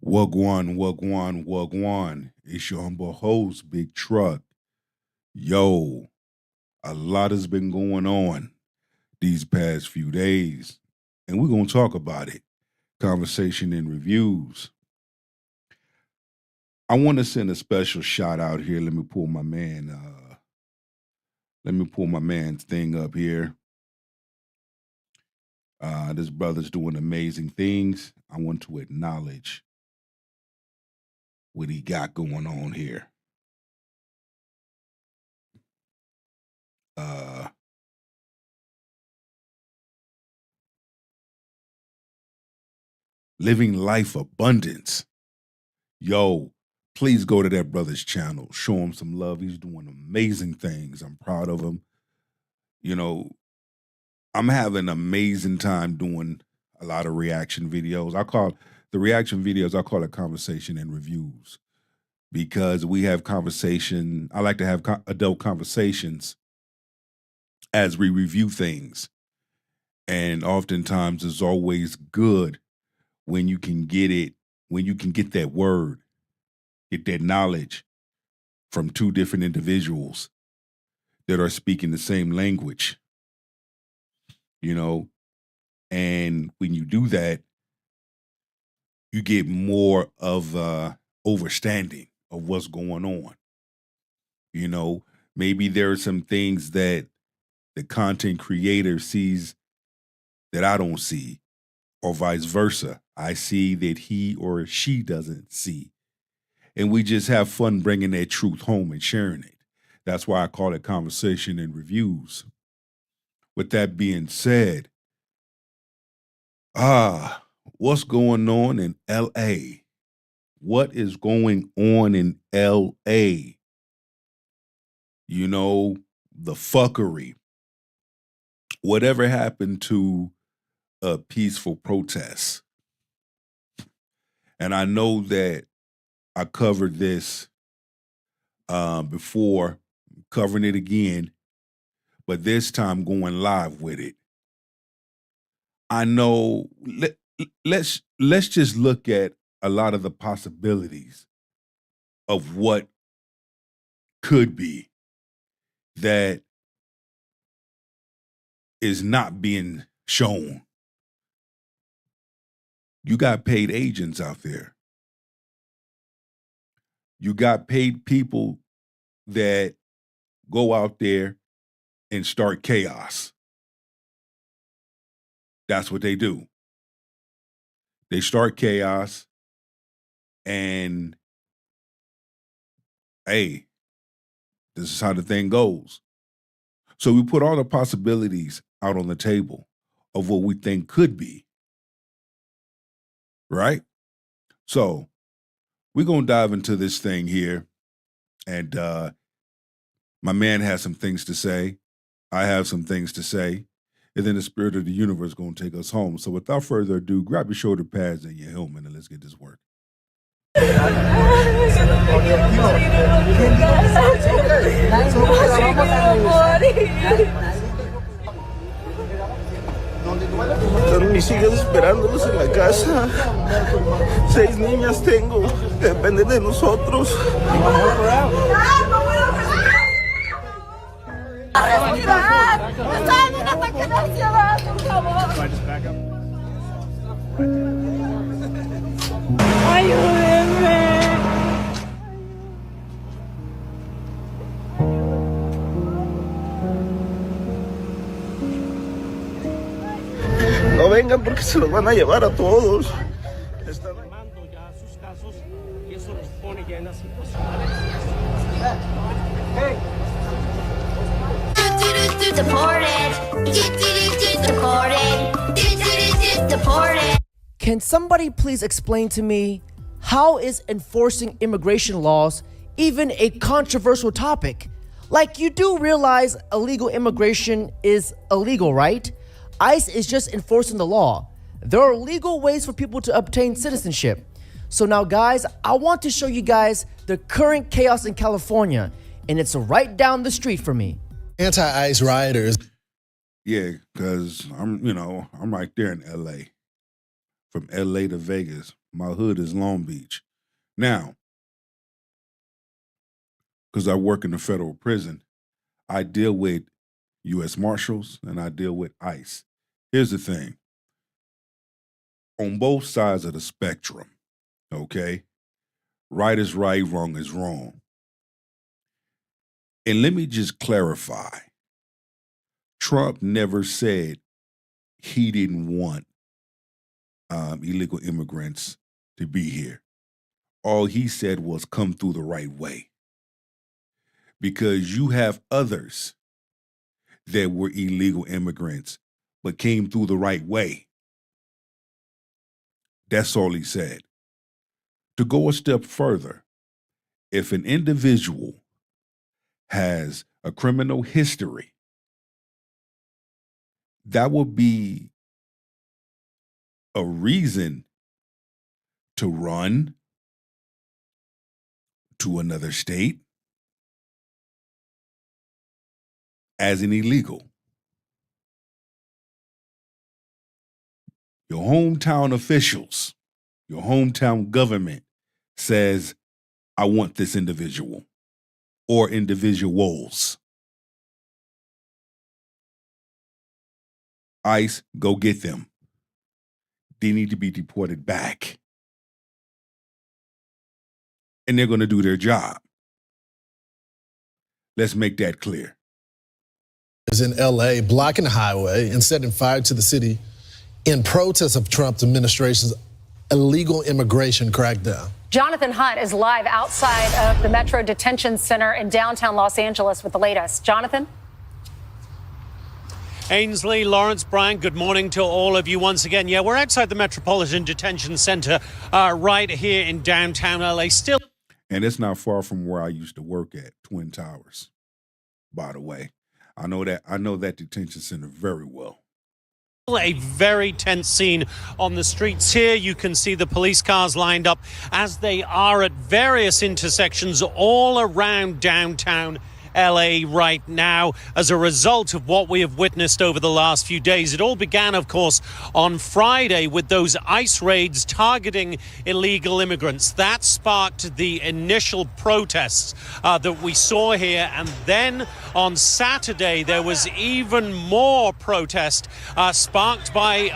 Wagwan, wagwan, wagwan. It's your humble host, Big Truck. Yo, a lot has been going on these past few days, and we're going to talk about it. Conversation and reviews. I want to send a special shout out here. Let me pull my man's thing up here. This brother's doing amazing things. I want to acknowledge what he got going on here. Living life abundance. Yo, please go to that brother's channel. Show him some love. He's doing amazing things. I'm proud of him. You know, I'm having an amazing time doing a lot of reaction videos. I call it conversation and reviews because we have conversation. I like to have adult conversations as we review things. And oftentimes it's always good when you can get it, when you can get that word, get that knowledge from two different individuals that are speaking the same language, and when you do that, you get more of understanding of what's going on. Maybe there are some things that the content creator sees that I don't see, or vice versa. I see that he or she doesn't see. And we just have fun bringing that truth home and sharing it. That's why I call it conversation and reviews. With that being said, what's going on in LA? What is going on in LA? The fuckery. Whatever happened to a peaceful protest? And I know that I covered this before, covering it again, but this time going live with it. I know, let's just look at a lot of the possibilities of what could be that is not being shown. You got paid agents out there. You got paid people that go out there and start chaos. That's what they do. They start chaos, and hey, this is how the thing goes. So we put all the possibilities out on the table of what we think could be. Right? So we're going to dive into this thing here. And my man has some things to say. I have some things to say. And then the spirit of the universe is going to take us home. So without further ado, grab your shoulder pads and your helmet and let's get this work. Están mis hijas esperándolos en la casa. 6 niñas tengo. Depende de nosotros. Ayúdenme. No vengan porque se los van a llevar a todos. Están armando ya sus casos y eso los pone ya en la situación. Can somebody please explain to me, how is enforcing immigration laws even a controversial topic? Like, you do realize illegal immigration is illegal, right? ICE is just enforcing the law. There are legal ways for people to obtain citizenship. So now, guys, I want to show you guys the current chaos in California, and it's right down the street for me. Anti-ICE rioters. Yeah, because I'm right there in LA. From LA to Vegas. My hood is Long Beach. Now, because I work in the federal prison, I deal with U.S. Marshals and I deal with ICE. Here's the thing. On both sides of the spectrum, okay, right is right, wrong is wrong. And let me just clarify. Trump never said he didn't want illegal immigrants to be here. All he said was come through the right way. Because you have others that were illegal immigrants but came through the right way. That's all he said. To go a step further, if an individual has a criminal history, that would be a reason to run to another state as an illegal. Your hometown officials, your hometown government says, I want this individual or individuals. ICE, go get them. They need to be deported back. And they're going to do their job. Let's make that clear. Is in LA blocking the highway and setting fire to the city in protest of Trump's administration's illegal immigration crackdown. Jonathan Hunt is live outside of the Metro Detention Center in downtown Los Angeles with the latest. Jonathan? Ainsley, Lawrence, Brian, good morning to all of you once again. Yeah, we're outside the Metropolitan Detention Center right here in downtown LA. Still. And it's not far from where I used to work at, Twin Towers, by the way. I know that detention center very well. A very tense scene on the streets here. You can see the police cars lined up as they are at various intersections all around downtown LA right now as a result of what we have witnessed over the last few days. It all began, of course, on Friday with those ICE raids targeting illegal immigrants. That sparked the initial protests that we saw here. And then on Saturday, there was even more protest sparked by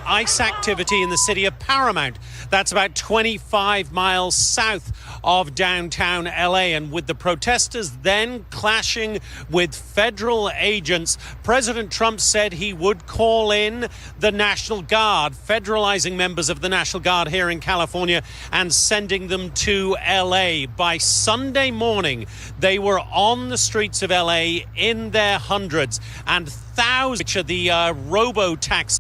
ICE activity in the city of Paramount. That's about 25 miles south of downtown LA. And with the protesters then clashing with federal agents, President Trump said he would call in the National Guard, federalizing members of the National Guard here in California and sending them to LA. By Sunday morning, they were on the streets of LA in their hundreds, and thousands of the robo-taxi.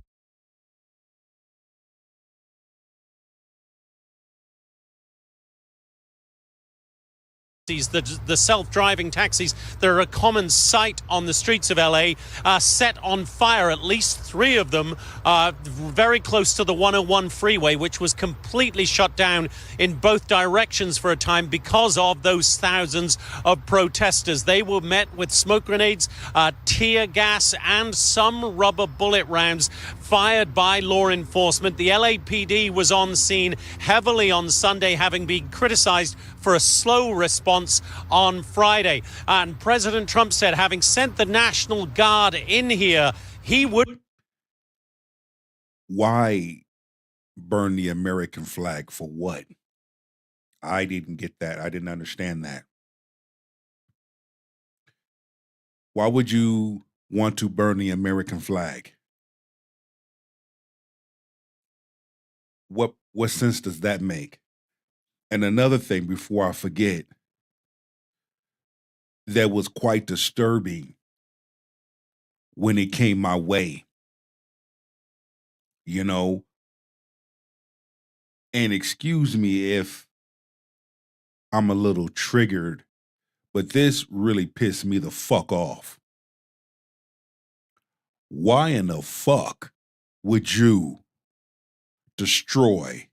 The self-driving taxis that are a common sight on the streets of LA are set on fire, at least 3 of them, very close to the 101 freeway, which was completely shut down in both directions for a time because of those thousands of protesters. They were met with smoke grenades, tear gas, and some rubber bullet rounds fired by law enforcement. The LAPD was on scene heavily on Sunday, having been criticized for a slow response on Friday. And President Trump said, having sent the National Guard in here, he would... Why burn the American flag for what? I didn't get that. I didn't understand that. Why would you want to burn the American flag? What sense does that make? And another thing, before I forget, that was quite disturbing when it came my way. You know, and excuse me if I'm a little triggered, but this really pissed me the fuck off. Why in the fuck would you destroy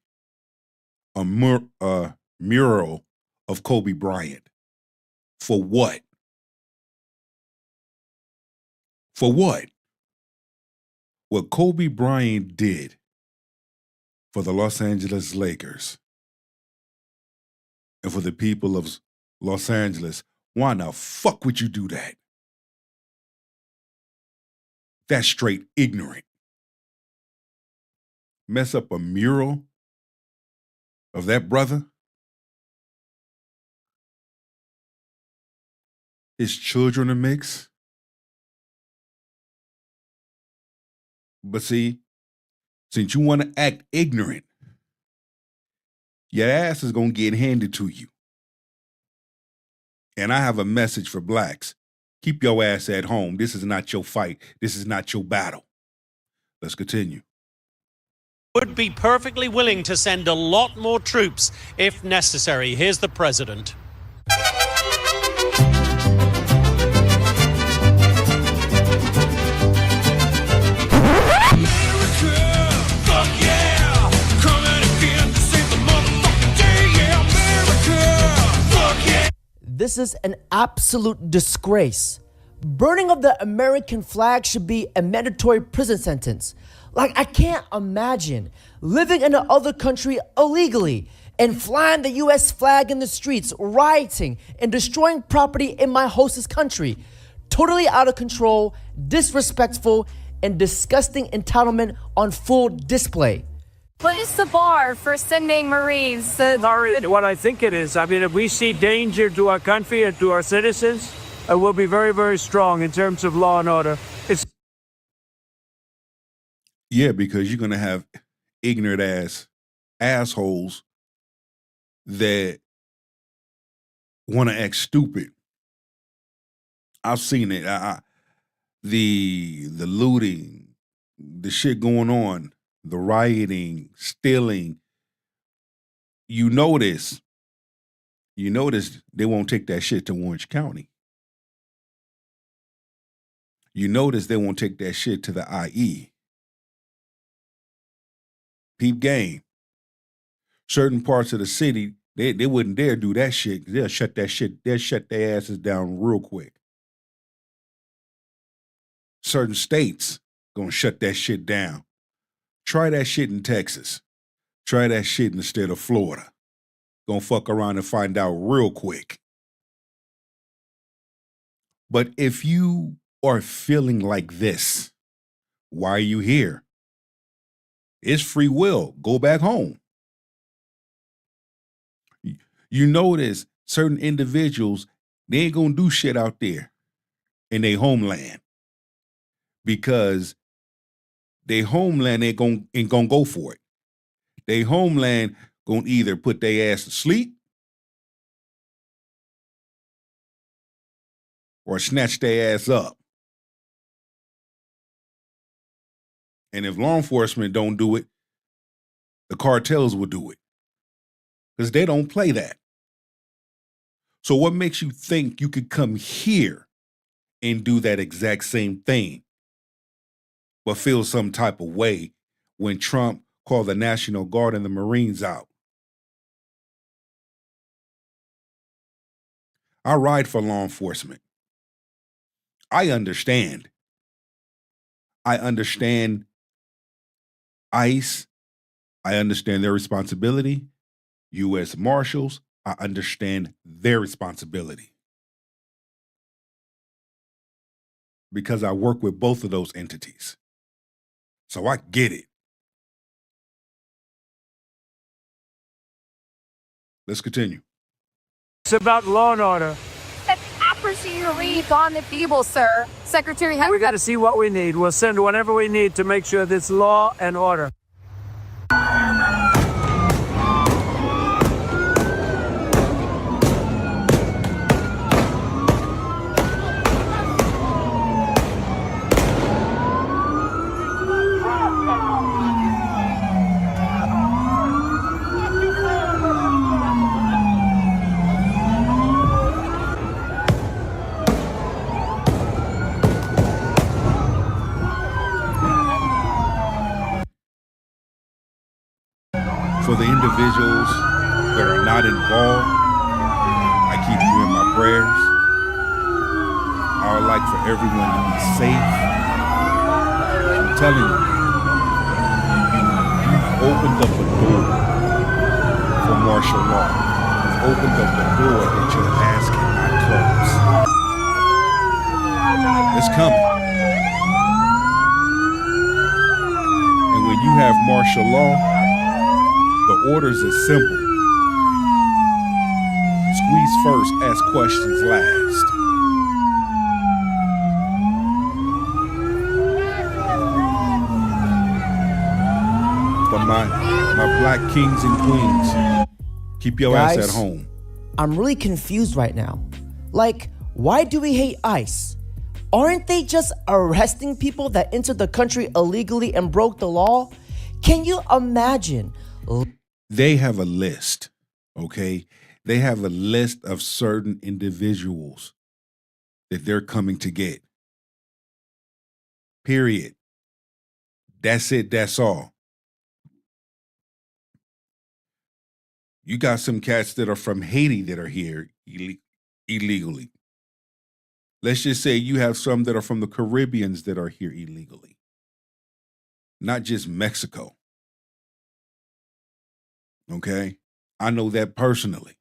a mural of Kobe Bryant? For what? For what? What Kobe Bryant did for the Los Angeles Lakers and for the people of Los Angeles, why the fuck would you do that? That's straight ignorant. Mess up a mural of that brother, his children are mixed. But see, since you want to act ignorant, your ass is going to get handed to you. And I have a message for blacks. Keep your ass at home. This is not your fight. This is not your battle. Let's continue. Would be perfectly willing to send a lot more troops if necessary. Here's the president. This is an absolute disgrace. Burning of the American flag should be a mandatory prison sentence. Like, I can't imagine living in another country illegally and flying the US flag in the streets, rioting and destroying property in my host's country. Totally out of control, disrespectful, and disgusting entitlement on full display. What is the bar for sending Marines? What I think it is, I mean, if we see danger to our country and to our citizens, we'll be very, very strong in terms of law and order. Yeah, because you're going to have ignorant assholes that want to act stupid. I've seen it. The looting, the shit going on, the rioting, stealing. You notice they won't take that shit to Orange County. You notice they won't take that shit to the IE. Peep game. Certain parts of the city, they wouldn't dare do that shit. They'll shut their asses down real quick. Certain states gonna shut that shit down. Try that shit in Texas. Try that shit in the state of Florida. Gonna fuck around and find out real quick. But if you are feeling like this, why are you here? It's free will. Go back home. You notice certain individuals, they ain't gonna do shit out there in their homeland because their homeland ain't gonna go for it. Their homeland gonna either put their ass to sleep or snatch their ass up. And if law enforcement don't do it, the cartels will do it. Because they don't play that. So what makes you think you could come here and do that exact same thing, but feel some type of way when Trump called the National Guard and the Marines out? I ride for law enforcement. I understand. I understand ICE. I understand their responsibility. U.S. Marshals, I understand their responsibility. Because I work with both of those entities. So I get it. Let's continue. It's about law and order. Accuracy read on the people, sir. Secretary, We got to see what we need. We'll send whatever we need to make sure there's law and order. For the individuals that are not involved, I keep you in my prayers. I would like for everyone to be safe. I'm telling you, you opened up a door for martial law. You've opened up a door that your ass cannot close. It's coming. And when you have martial law, the orders are simple. Squeeze first, ask questions last. But my black kings and queens, keep your ass at home. I'm really confused right now. Like, why do we hate ICE? Aren't they just arresting people that entered the country illegally and broke the law? Can you imagine? They have a list, okay? They have a list of certain individuals that they're coming to get. Period. That's it. That's all. You got some cats that are from Haiti that are here illegally. Let's just say you have some that are from the Caribbeans that are here illegally. Not just Mexico. Okay? I know that personally.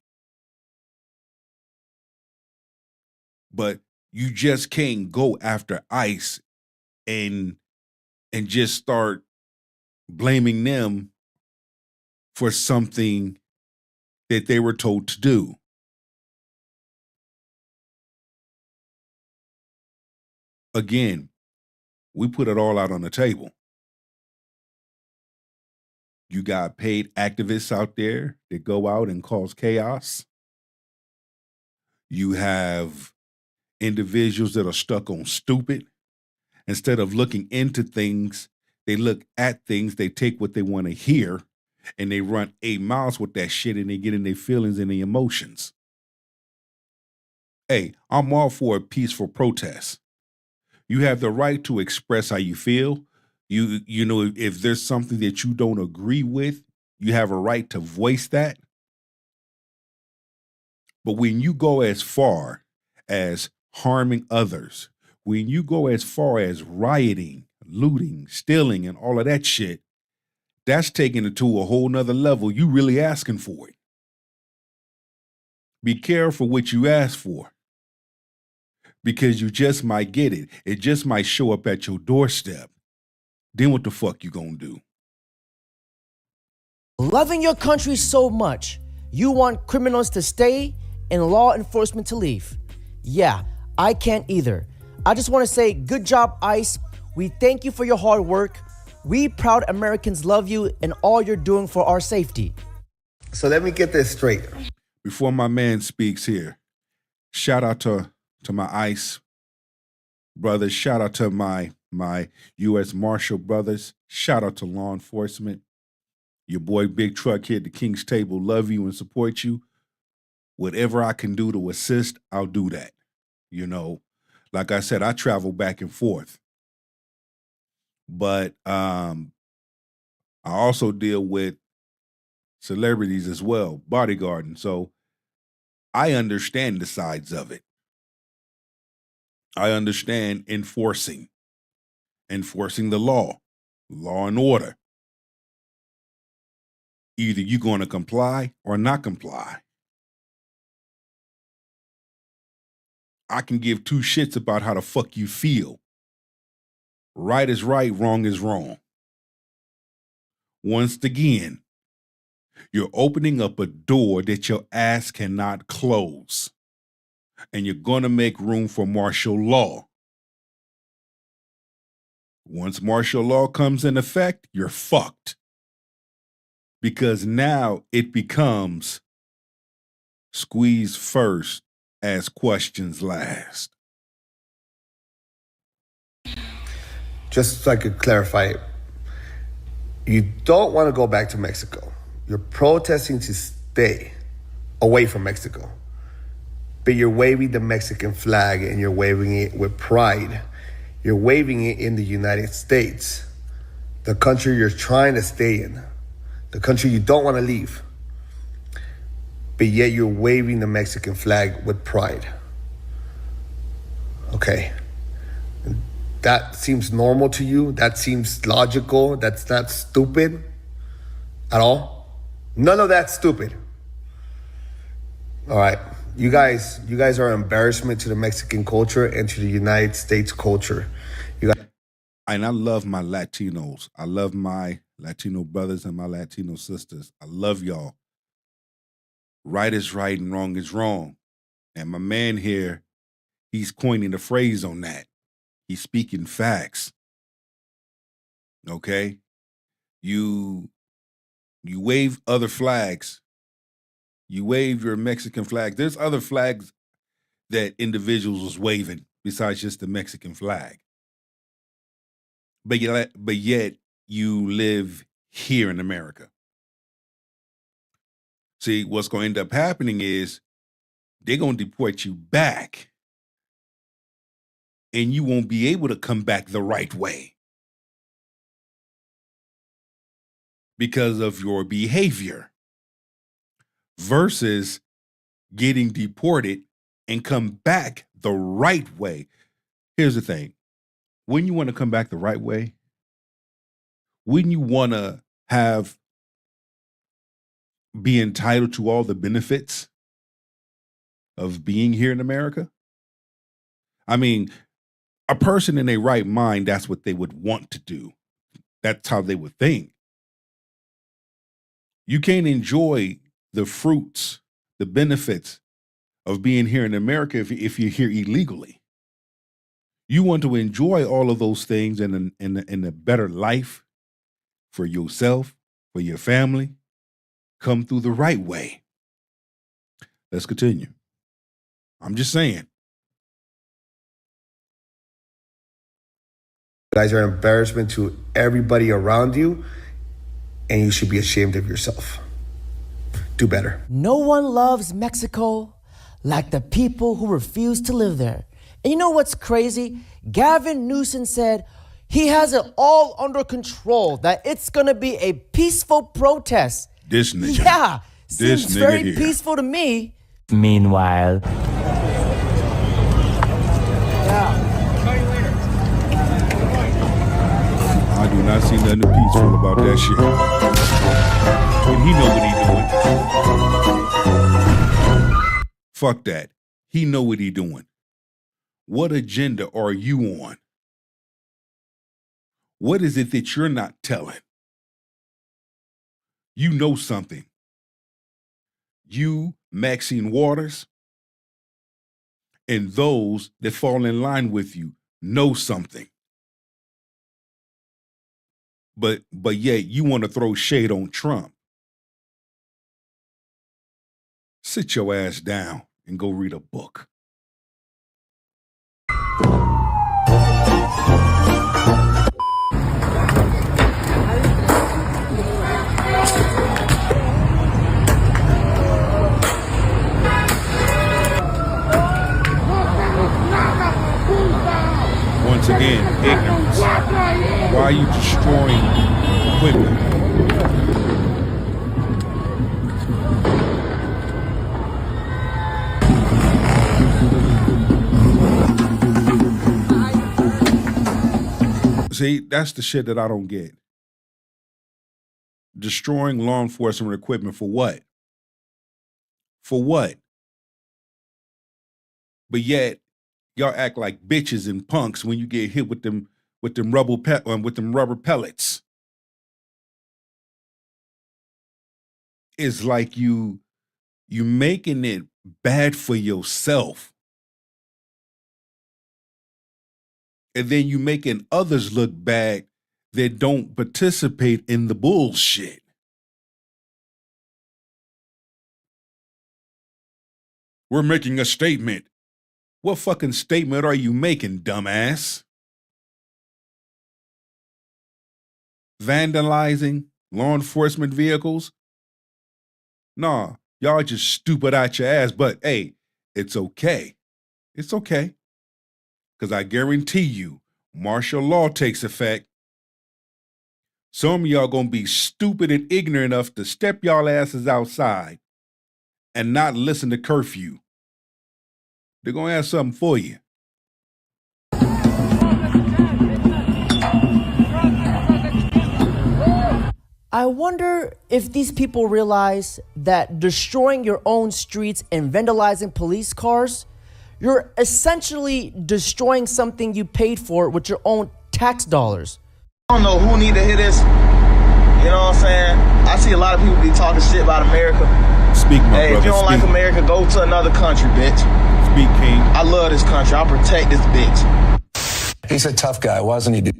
But you just can't go after ICE and just start blaming them for something that they were told to do. Again, we put it all out on the table. You got paid activists out there that go out and cause chaos. You have individuals that are stuck on stupid. Instead of looking into things, they look at things, they take what they want to hear, and they run 8 miles with that shit, and they get in their feelings and their emotions. Hey, I'm all for a peaceful protest. You have the right to express how you feel. You know, if there's something that you don't agree with, you have a right to voice that. But when you go as far as harming others, when you go as far as rioting, looting, stealing, and all of that shit, that's taking it to a whole nother level. You really asking for it. Be careful what you ask for, because you just might get it. It just might show up at your doorstep. Then what the fuck you gonna do? Loving your country so much, you want criminals to stay and law enforcement to leave. Yeah, I can't either. I just want to say good job, ICE. We thank you for your hard work. We proud Americans love you and all you're doing for our safety. So let me get this straight. Before my man speaks here, shout out to my ICE brothers. Shout out to my U.S. Marshal brothers. Shout out to law enforcement. Your boy Big Truck here at the King's Table. Love you and support you. Whatever I can do to assist, I'll do that. You know, like I said, I travel back and forth. But I also deal with celebrities as well, bodyguarding. So I understand the sides of it. I understand enforcing the law and order. Either you're going to comply or not comply. I can give two shits about how the fuck you feel. Right is right, wrong is wrong. Once again, you're opening up a door that your ass cannot close. And you're going to make room for martial law. Once martial law comes in effect, you're fucked. Because now it becomes squeeze first, ask questions last. Just so I could clarify, you don't want to go back to Mexico. You're protesting to stay away from Mexico. But you're waving the Mexican flag and you're waving it with pride. You're waving it in the United States, the country you're trying to stay in, the country you don't want to leave. But yet you're waving the Mexican flag with pride. Okay. That seems normal to you? That seems logical? That's not stupid? at all. None of that's stupid. All right. You guys are an embarrassment to the Mexican culture and to the United States culture. And I love my Latinos. I love my Latino brothers and my Latino sisters. I love y'all. Right is right and wrong is wrong. And my man here, he's coining a phrase on that. He's speaking facts. Okay? You wave other flags. You wave your Mexican flag. There's other flags that individuals was waving besides just the Mexican flag. But yet you live here in America. See, what's going to end up happening is they're going to deport you back and you won't be able to come back the right way because of your behavior versus getting deported and come back the right way. Here's the thing. When you want to come back the right way, when you want to be entitled to all the benefits of being here in America, I mean, a person in their right mind, that's what they would want to do. That's how they would think. You can't enjoy the fruits, the benefits of being here in America if you're here illegally. You want to enjoy all of those things and a better life for yourself, for your family, come through the right way. Let's continue. I'm just saying. You guys are an embarrassment to everybody around you, and you should be ashamed of yourself. Do better. No one loves Mexico like the people who refuse to live there. And you know what's crazy? Gavin Newsom said he has it all under control, that it's going to be a peaceful protest. This nigga. Yeah, This seems nigga very here. peaceful to me. Meanwhile, I do not see nothing peaceful about that shit. And he know what he doing. Fuck that. He know what he doing. What agenda are you on? What is it that you're not telling? You know something. You, Maxine Waters, and those that fall in line with you know something. But yet you want to throw shade on Trump. Sit your ass down and go read a book. Once again, ignorance. Why are you destroying equipment? See, that's the shit that I don't get. Destroying law enforcement equipment for what? For what? But yet, y'all act like bitches and punks when you get hit with them rubber pellets. It's like you making it bad for yourself. And then you making others look bad that don't participate in the bullshit. We're making a statement. What fucking statement are you making, dumbass? Vandalizing law enforcement vehicles? Nah, y'all just stupid out your ass, but hey, it's okay. It's okay. Because I guarantee you, martial law takes effect. Some of y'all gonna be stupid and ignorant enough to step y'all asses outside and not listen to curfew. They're gonna have something for you. I wonder if these people realize that destroying your own streets and vandalizing police cars, you're essentially destroying something you paid for with your own tax dollars. I don't know who need to hear this. You know what I'm saying? I see a lot of people be talking shit about America. Speak, my brother. If you don't like America, go to another country, bitch. Speak, King. I love this country. I'll protect this bitch. He's a tough guy, wasn't he?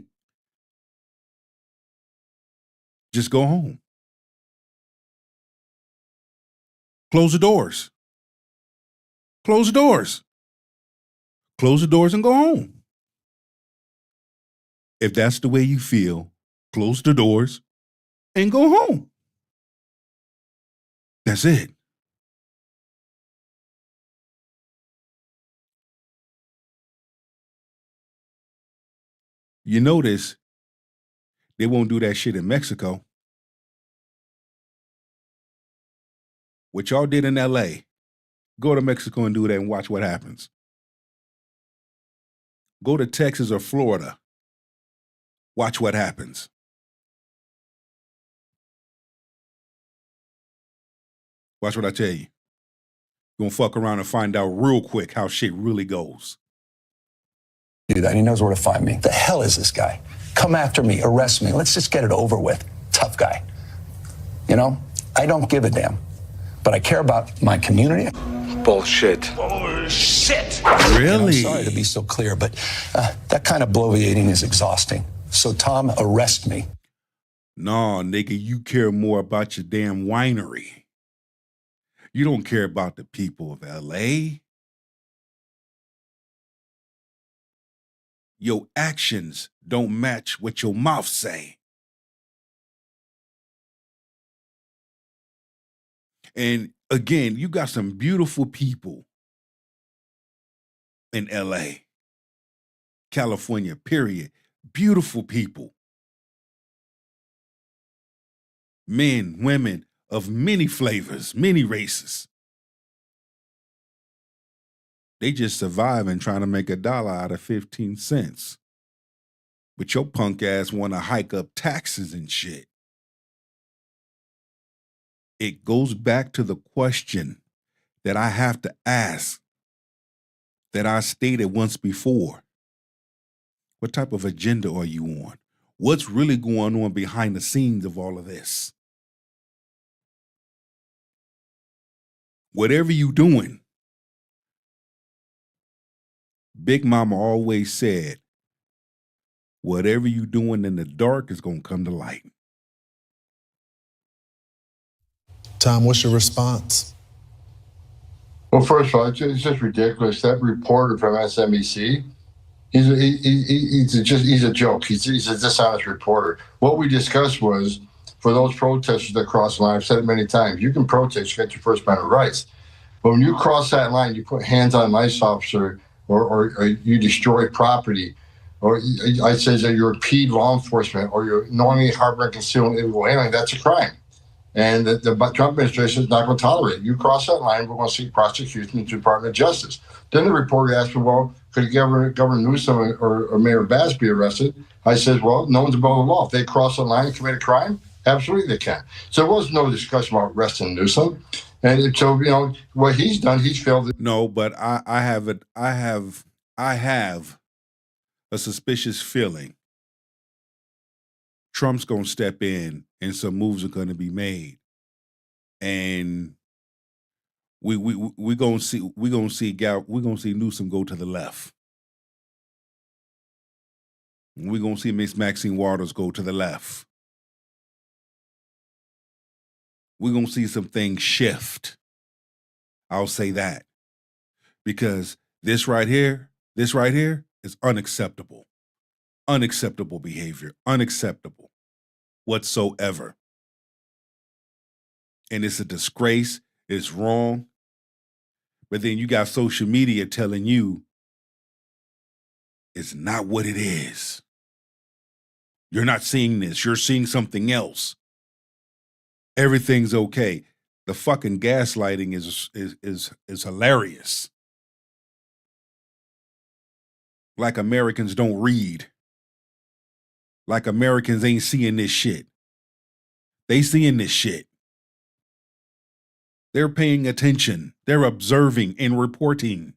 Just go home. Close the doors. Close the doors. Close the doors and go home. If that's the way you feel, close the doors and go home. That's it. You notice they won't do that shit in Mexico. What y'all did in LA, go to Mexico and do that and watch what happens. Go to Texas or Florida. Watch what happens. Watch what I tell you. You're gonna fuck around and find out real quick how shit really goes. Do that. He knows where to find me. The hell is this guy? Come after me, arrest me. Let's just get it over with. Tough guy. You know, I don't give a damn, but I care about my community. Bullshit. Bullshit. Really? I'm sorry to be so clear, but that kind of bloviating is exhausting. So, Tom, arrest me. Nah, nigga, you care more about your damn winery. You don't care about the people of LA. Your actions don't match what your mouth say. And again, you got some beautiful people in LA, California, period. Beautiful people. Men, women of many flavors, many races. They just surviving trying to make $1 out of 15 cents. But your punk ass want to hike up taxes and shit. It goes back to the question that I have to ask, that I stated once before. What type of agenda are you on? What's really going on behind the scenes of all of this? Whatever you doing, Big Mama always said, whatever you doing in the dark is going to come to light. Tom, what's your response? Well, first of all, it's just ridiculous. That reporter from SMBC, he's a joke. He's a dishonest reporter. What we discussed was, for those protesters that cross the line, I've said it many times, you can protest, you get your First Amendment rights. But when you cross that line, you put hands on an ICE officer, or you destroy property, or I say that you impede law enforcement, or you're knowingly harboring, concealing illegal alien, that's a crime. And the Trump administration is not going to tolerate it. You cross that line, we're going to seek prosecution in the Department of Justice. Then the reporter asked me, well, could Governor Newsom or Mayor Bass be arrested? I said, well, no one's above the law. If they cross the line and commit a crime, absolutely they can. So there was no discussion about arresting Newsom. And so, you know, what he's done, he's failed. No, but I have a suspicious feeling Trump's going to step in and some moves are going to be made. And we're going to see Newsom go to the left. We're going to see Miss Maxine Waters go to the left. We're going to see some things shift. I'll say that. Because this right here is unacceptable. Unacceptable behavior. Unacceptable whatsoever. And it's a disgrace. It's wrong. But then you got social media telling you it's not what it is. You're not seeing this. You're seeing something else. Everything's okay. The fucking gaslighting is hilarious. Like Americans don't read. Like Americans ain't seeing this shit. They seeing this shit. They're paying attention. They're observing and reporting.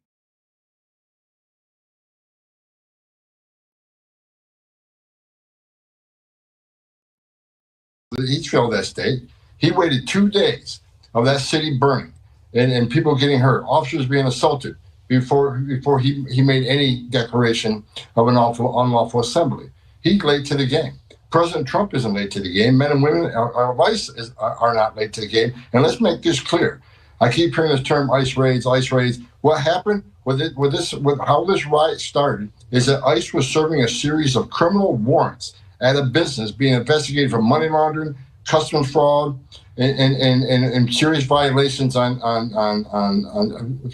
Each failed that state. He waited 2 days of that city burning and people getting hurt, officers being assaulted before he made any declaration of an unlawful assembly. He's late to the game. President Trump isn't late to the game. Men and women of ICE are not late to the game. And let's make this clear. I keep hearing this term ICE raids, ICE raids. What happened with how this riot started is that ICE was serving a series of criminal warrants at a business being investigated for money laundering, customs fraud, and serious violations on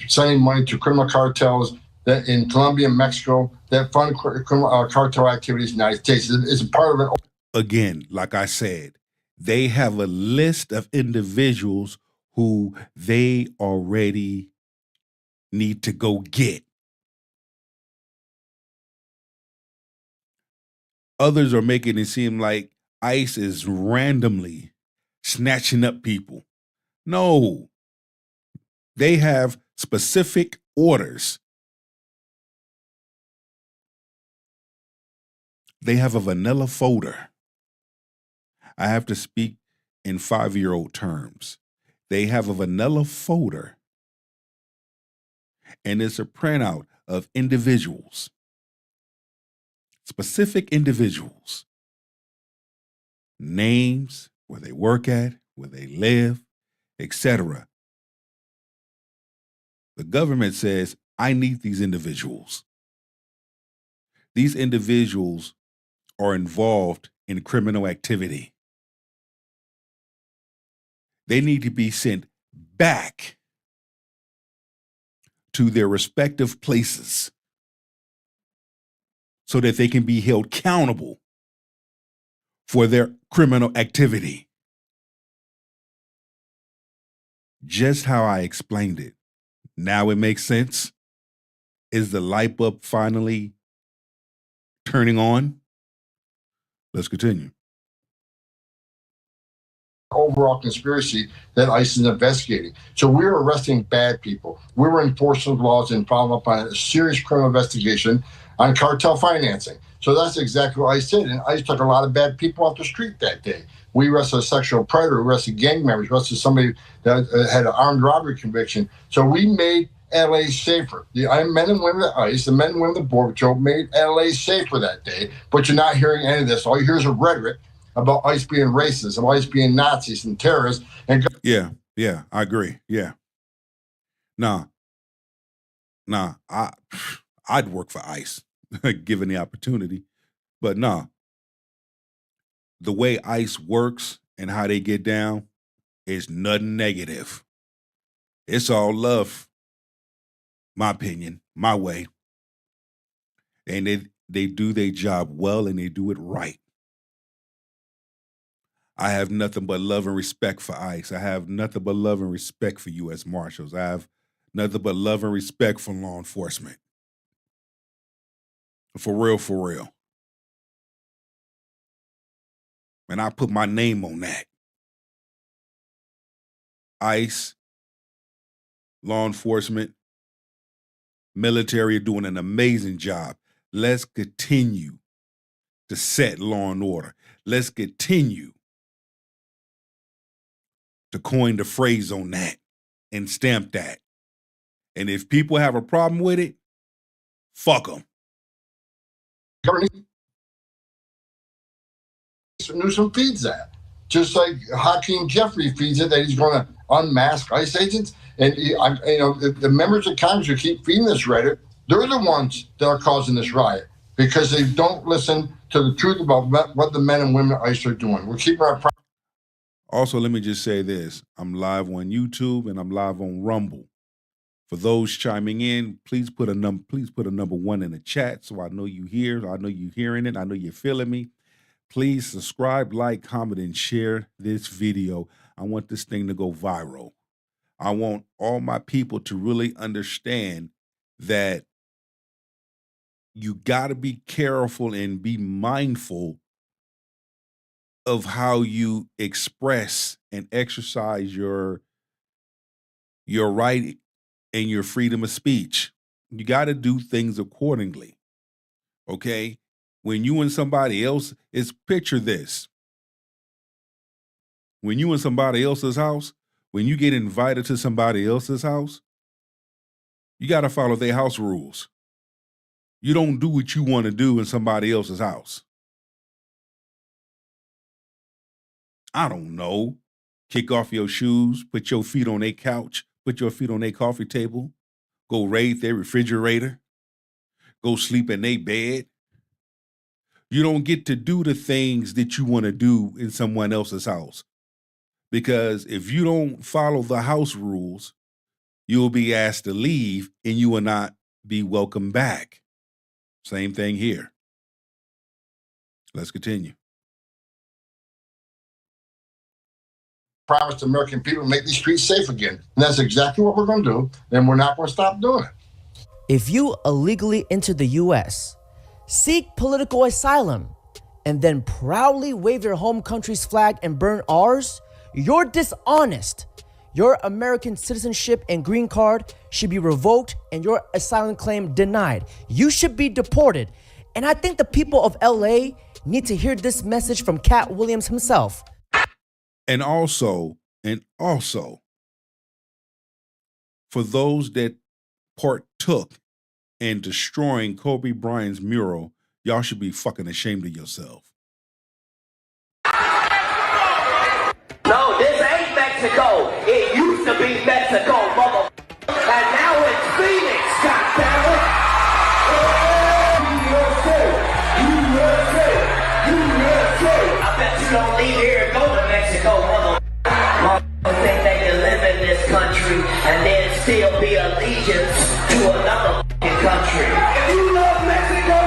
sending money to criminal cartels that in Colombia and Mexico that fund criminal cartel activities in the United States. It's a part of it. Again, like I said, they have a list of individuals who they already need to go get. Others are making it seem like ICE is randomly snatching up people. No, they have specific orders. They have a vanilla folder. I have to speak in 5-year-old terms. They have a vanilla folder, and it's a printout of individuals, specific individuals, names, where they work at, where they live, etc. The government says, I need these individuals. These individuals are involved in criminal activity. They need to be sent back to their respective places so that they can be held accountable for their criminal activity. Just how I explained it. Now it makes sense? Is the light bulb finally turning on? Let's continue. Overall conspiracy that ICE is investigating. So we're arresting bad people. We were enforcing laws and following up on a serious criminal investigation on cartel financing. So that's exactly what ICE did. And ICE took a lot of bad people off the street that day. We arrested a sexual predator, arrested gang members, arrested somebody that had an armed robbery conviction. So we made LA safer. The men and women at ICE, the men and women at the Border Patrol made LA safer that day. But you're not hearing any of this. All you hear is a rhetoric about ICE being racist, about ICE being Nazis and terrorists. And yeah, I agree. Yeah. Nah, I'd work for ICE, given the opportunity. But nah, the way ICE works and how they get down is nothing negative. It's all love, my opinion, my way. And they do their job well and they do it right. I have nothing but love and respect for ICE. I have nothing but love and respect for U.S. Marshals. I have nothing but love and respect for law enforcement. For real, for real. And I put my name on that. ICE, law enforcement, military are doing an amazing job. Let's continue to set law and order. Let's continue to coin the phrase on that and stamp that. And if people have a problem with it, fuck them. Newsom feeds that. Just like Hakeem Jeffrey feeds it, that he's going to unmask ICE agents. And the members of Congress who keep feeding this rhetoric, they're the ones that are causing this riot because they don't listen to the truth about what the men and women at ICE are doing. We're keeping our. Also, let me just say this. I'm live on YouTube and I'm live on Rumble. For those chiming in, please put a number 1 in the chat so I know you hear. I know you hearing it. I know you're feeling me. Please subscribe, like, comment, and share this video. I want this thing to go viral. I want all my people to really understand that you got to be careful and be mindful of how you express and exercise your right and your freedom of speech. You got to do things accordingly. Okay? When you and somebody else picture this. When you in somebody else's house, when you get invited to somebody else's house, you got to follow their house rules. You don't do what you want to do in somebody else's house. I don't know. Kick off your shoes, put your feet on their couch, put your feet on their coffee table, go raid their refrigerator, go sleep in their bed. You don't get to do the things that you want to do in someone else's house. Because if you don't follow the house rules, you'll be asked to leave and you will not be welcome back. Same thing here. Let's continue. Promise the American people make these streets safe again. And that's exactly what we're going to do. And we're not going to stop doing it. If you illegally enter the U.S., seek political asylum, and then proudly wave your home country's flag and burn ours, you're dishonest. Your American citizenship and green card should be revoked and your asylum claim denied. You should be deported. And I think the people of LA need to hear this message from Cat Williams himself. And also, for those that partook in destroying Kobe Bryant's mural, y'all should be fucking ashamed of yourself. No, this ain't Mexico. It used to be Mexico, mother. And now it's Phoenix, goddammit. USA. I bet you don't leave here and go to Mexico, mother. Motherfuckers think they can live in this country and then still be allegiance to another fucking country. If you love Mexico,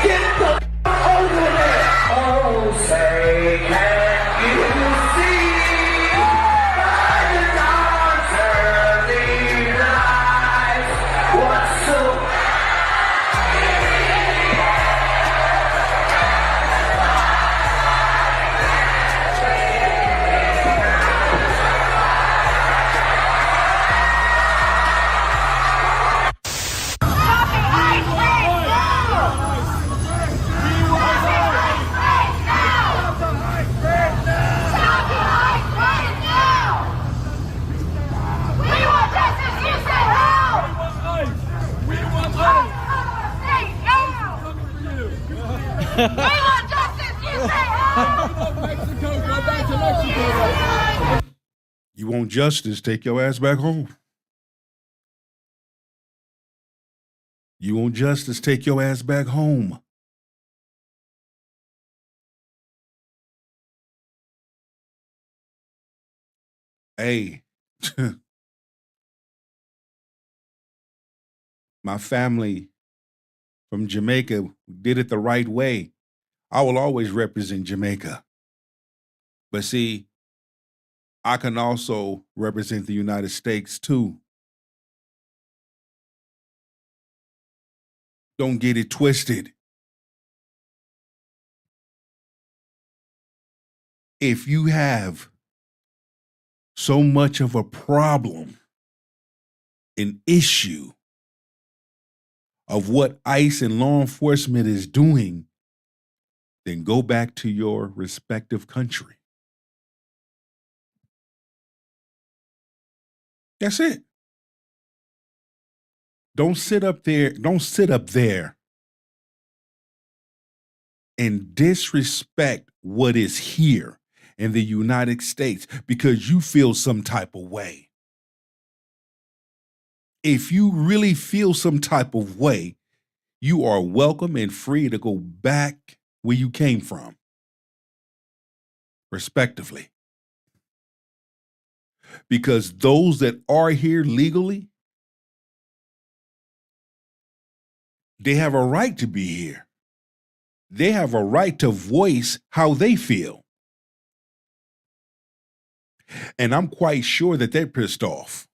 get the over there. Oh, say, can you see? You want justice, take your ass back home. You want justice, take your ass back home. Hey, my family from Jamaica did it the right way. I will always represent Jamaica. But see, I can also represent the United States too. Don't get it twisted. If you have so much of a problem, an issue of what ICE and law enforcement is doing, then go back to your respective country. That's it. Don't sit up there and disrespect what is here in the United States because you feel some type of way. If you really feel some type of way, you are welcome and free to go back where you came from, respectively. Because those that are here legally, they have a right to be here. They have a right to voice how they feel. And I'm quite sure that they're pissed off.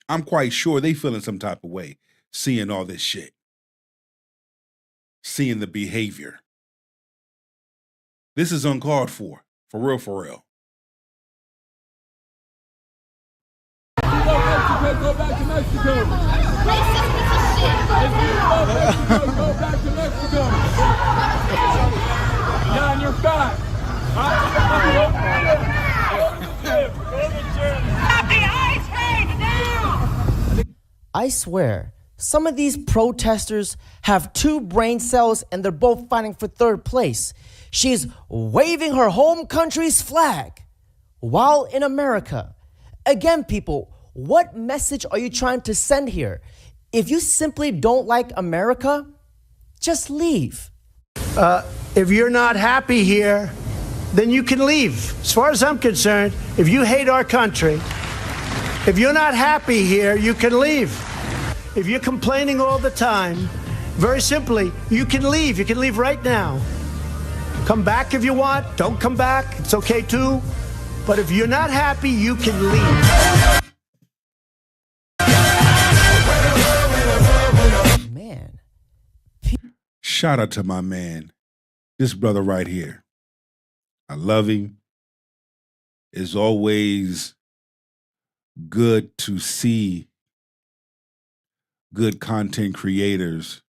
I'm quite sure they feeling some type of way seeing all this shit. Seeing the behavior. This is uncalled for real, for real. Go back to Mexico. Racist piece of shit. If you love Mexico, go back to Mexico. Yeah, and you're fat. I swear, some of these protesters have two brain cells and they're both fighting for third place. She's waving her home country's flag while in America. Again, people, what message are you trying to send here? If you simply don't like America, just leave. If you're not happy here, then you can leave. As far as I'm concerned, if you hate our country, if you're not happy here, you can leave. If you're complaining all the time, very simply, you can leave. You can leave right now. Come back if you want. Don't come back. It's okay too. But if you're not happy, you can leave. Man. Shout out to my man, this brother right here. I love him. It's always good to see good content creators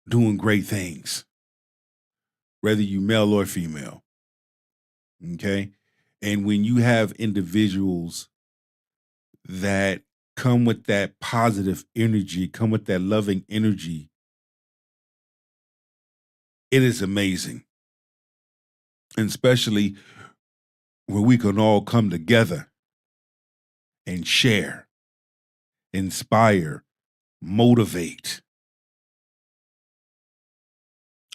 doing great things, whether you male or female. Okay? And when you have individuals that come with that positive energy, come with that loving energy, it is amazing. And especially where we can all come together and share, inspire, motivate.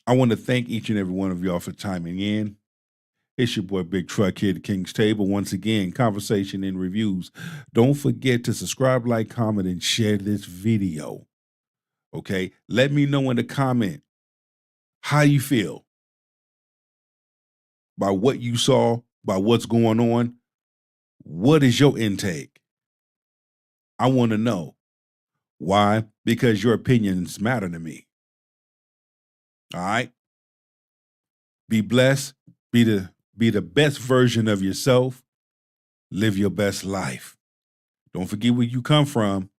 I want to thank each and every one of y'all for chiming in. It's your boy Big Truck here at the King's Table. Once again, conversation and reviews. Don't forget to subscribe, like, comment, and share this video. Okay? Let me know in the comment how you feel by what you saw, by what's going on. What is your intake? I want to know. Why? Because your opinions matter to me. All right? Be blessed. Be the best version of yourself. Live your best life. Don't forget where you come from,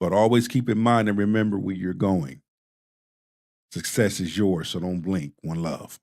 but always keep in mind and remember where you're going. Success is yours, so don't blink. One love.